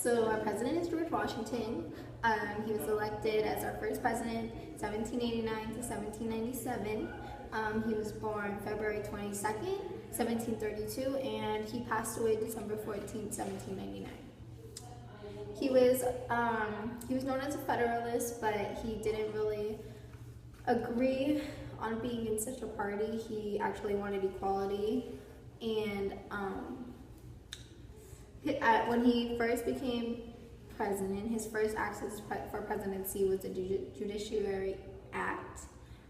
So our president is George Washington. He was elected as our first president 1789 to 1797. He was born February 22nd, 1732, and he passed away December 14th, 1799. He was known as a Federalist, but he didn't really agree on being in such a party. He actually wanted equality, and when he first became president, his first act for presidency was the Judiciary Act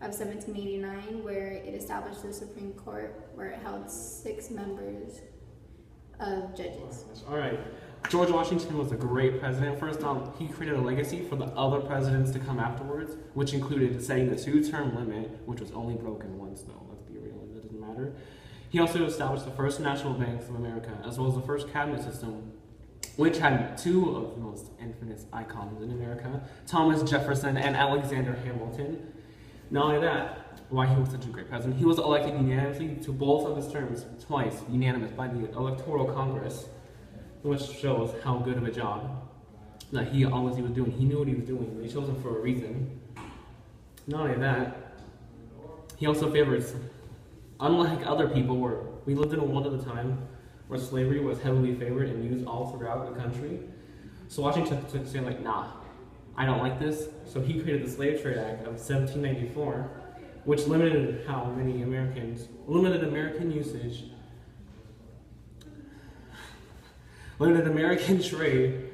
of 1789, where it established the Supreme Court, where it held 6 members of judges. All right. George Washington was a great president. First off, he created a legacy for the other presidents to come afterwards, which included setting the 2-term limit, which was only broken once, though. Let's be real, that doesn't matter. He also established the first national banks of America, as well as the first cabinet system, which had 2 of the most infamous icons in America, Thomas Jefferson and Alexander Hamilton. Not only that, why he was such a great president, he was elected unanimously to both of his terms, twice, unanimous by the Electoral Congress, which shows how good of a job that he was doing. He knew what he was doing. They chose him for a reason. Not only that, he also favors, unlike other people where we lived in a world at the time where slavery was heavily favored and used all throughout the country. So Washington took a stand like, nah, I don't like this. So he created the Slave Trade Act of 1794, which limited American trade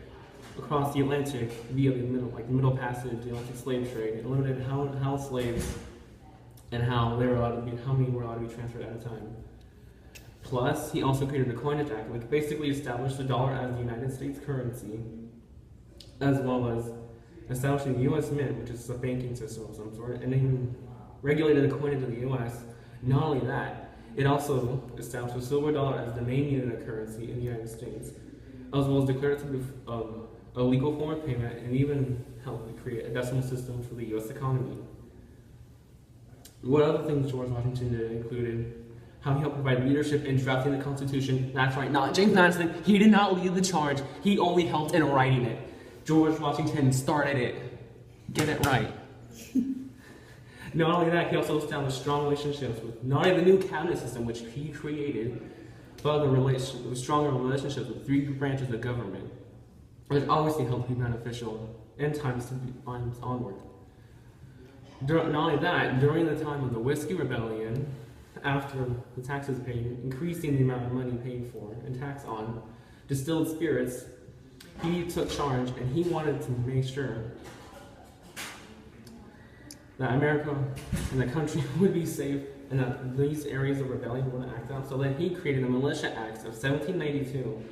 across the Atlantic via the Middle Passage, the Atlantic slave trade. It limited how slaves and how many were allowed to be transferred at a time. Plus, he also created the Coinage Act, which basically established the dollar as the United States currency, as well as establishing the U.S. Mint, which is a banking system of some sort, and even regulated the coinage of the U.S. Not only that, it also established the silver dollar as the main unit of currency in the United States, as well as declared it to be a legal form of payment, and even helped create a decimal system for the U.S. economy. What other things George Washington did included how he helped provide leadership in drafting the Constitution. That's right, not James Madison. He did not lead the charge. He only helped in writing it. George Washington started it. Get it right. Not only that, he also established strong relationships with not only the new cabinet system, which he created, but the stronger relationships with 3 branches of government, which obviously helped be beneficial in times onward. Not only that, during the time of the Whiskey Rebellion, after the taxes paid, increasing the amount of money paid for and tax on distilled spirits, he took charge and he wanted to make sure that America and the country would be safe and that these areas of rebellion wouldn't act out. So then he created the Militia Acts of 1792,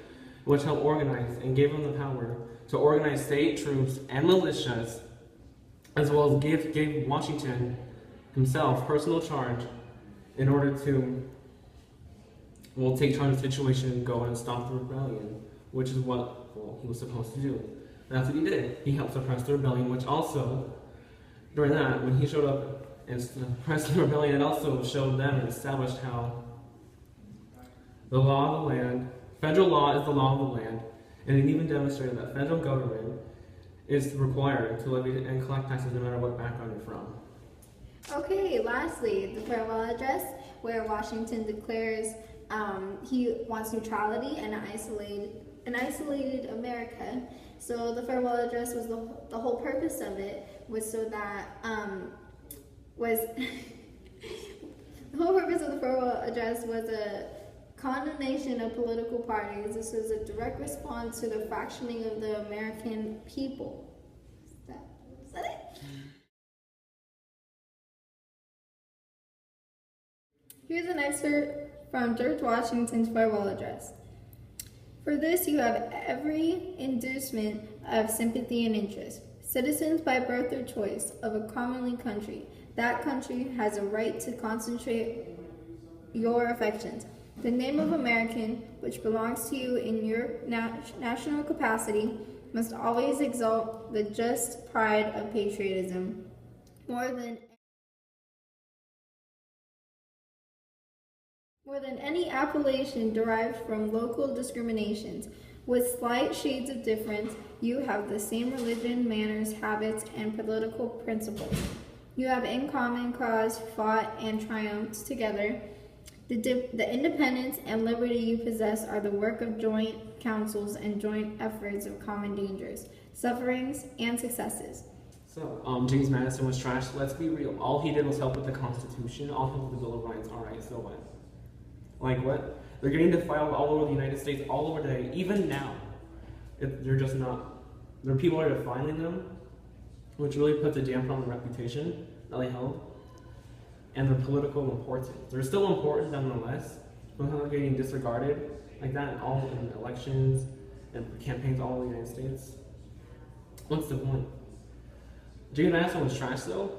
which helped organize and gave him the power to organize state troops and militias, as well as gave Washington himself personal charge in order to take charge of the situation and go and stop the rebellion, which is what he was supposed to do. And that's what he did. He helped suppress the rebellion, which also, during that, when he showed up and suppressed the rebellion, it also showed them and established how the law of the land, federal law is the law of the land, and it even demonstrated that federal government is required to levy and collect taxes no matter what background you're from. Okay, lastly, the farewell address, where Washington declares he wants neutrality and an isolated America. So the farewell address was the whole purpose of it was so that the whole purpose of the farewell address was a condemnation of political parties. This was a direct response to the fractioning of the American people. Is that it? Here's an excerpt from George Washington's farewell address. For this you have every inducement of sympathy and interest. Citizens by birth or choice of a commonly country, that country has a right to concentrate your affections. The name of American, which belongs to you in your national capacity, must always exalt the just pride of patriotism more than any appellation derived from local discriminations. With slight shades of difference, you have the same religion, manners, habits, and political principles. You have in common cause fought and triumphed together. The independence and liberty you possess are the work of joint councils and joint efforts of common dangers, sufferings, and successes. So, James Madison was trash. Let's be real. All he did was help with the Constitution. All he helped with the Bill of Rights. All right, so what? Like what? They're getting defiled all over the United States, all over today. Even now, they're just not. There are people that are defiling them, which really puts a damper on the reputation that they held, and their political importance. They're still important nonetheless, but they're not getting disregarded like that in all in elections and campaigns all over the United States. What's the point? James Madison was trash though,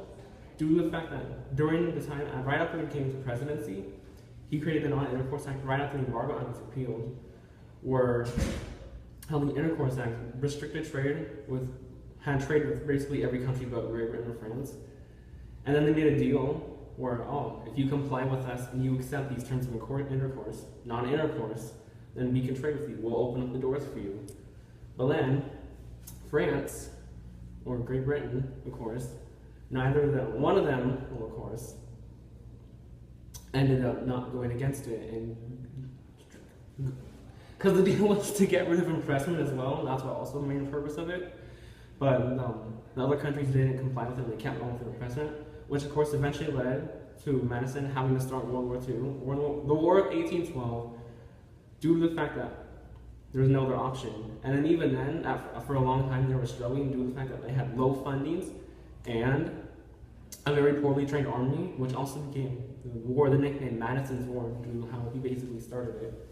due to the fact that during the time, right after he came to presidency, he created the Non-Intercourse Act right after the Embargo Act was repealed, where how the Intercourse Act restricted trade had trade with basically every country but Great Britain or France. And then they made a deal where, if you comply with us and you accept these terms of intercourse, non-intercourse, then we can trade with you. We'll open up the doors for you. But then, France, or Great Britain, of course, one of them, well, of course, ended up not going against it, and because the deal was to get rid of impressment as well, and that's what also the main purpose of it. But the other countries didn't comply with it, and they kept going with the impressment, which of course eventually led to Madison having to start World War II, the War of 1812, due to the fact that there was no other option. And then even then, for a long time, they were struggling due to the fact that they had low fundings and a very poorly trained army, which also became the nickname Madison's War, due to how he basically started it.